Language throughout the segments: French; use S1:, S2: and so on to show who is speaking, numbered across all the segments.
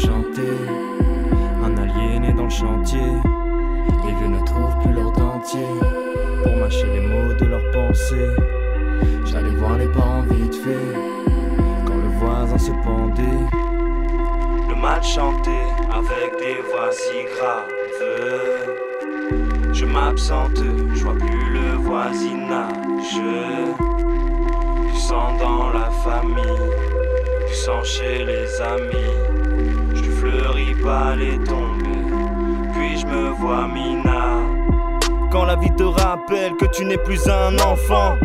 S1: chanté. Un aliéné dans le chantier. Les vieux ne trouvent plus leur dentier pour mâcher les mots de leurs pensées. J'allais voir les parents vite fait quand le voisin se pendait. Le mal chanté avec des voix si graves. Je m'absente, je vois plus le voisinage. Du sang dans la famille, du sang chez les amis. Je fleuris pas les tombes, puis je me vois minable. Quand la vie te rappelle que tu n'es plus un enfant,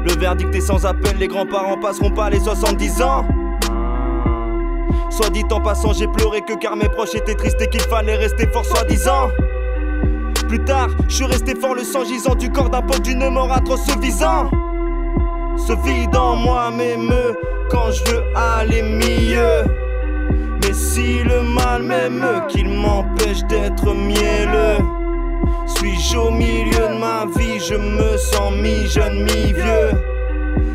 S1: le verdict est sans appel, les grands-parents passeront pas les 70 ans. Soit dit en passant, j'ai pleuré que car mes proches étaient tristes et qu'il fallait rester fort soi-disant. Plus tard, je suis resté fort, le sang gisant du corps d'un pote d'une mort atroce se visant. Se vide en moi m'émeut quand je veux aller mieux. Mais si le mal m'aime, qu'il m'empêche d'être mielleux. Suis-je au milieu de ma vie, je me sens mi-jeune, mi-vieux.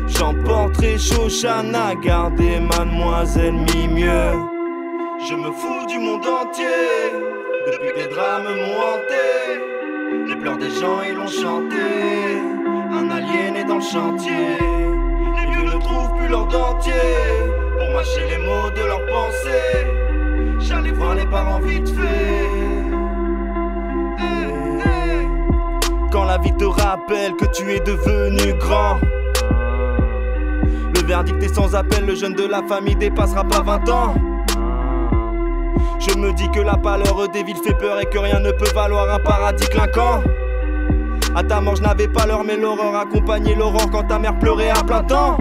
S1: J'emporterai Shoshana, garder mademoiselle mi-mieux. Je me fous du monde entier, depuis que les drames m'ont hanté. Les pleurs des gens ils l'ont chanté, un aliéné dans le chantier. Les vieux ne trouvent plus leur dentier pour mâcher les mots de leurs pensées. J'allais voir les parents vite fait. Quand la vie te rappelle que tu es devenu grand, le verdict est sans appel, le jeune de la famille dépassera pas 20 ans. Je me dis que la pâleur des villes fait peur et que rien ne peut valoir un paradis clinquant. À ta mort je n'avais pas l'heure mais l'horreur accompagnait l'aurore quand ta mère pleurait à plein temps.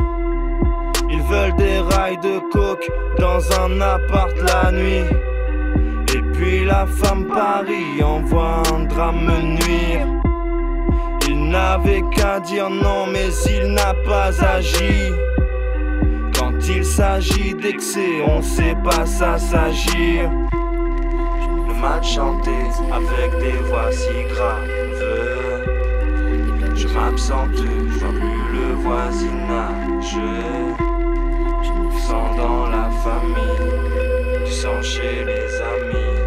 S1: Ils veulent des rails de coke dans un appart la nuit. Et puis la femme Paris envoie un drame me nuire. Il n'avait qu'à dire non mais il n'a pas agi. Quand il s'agit d'excès, on sait pas ça s'agir. Le mal chanté avec des voix si graves. Je m'absente, je vois plus le voisinage. Du sang dans la famille, du sang chez les amis.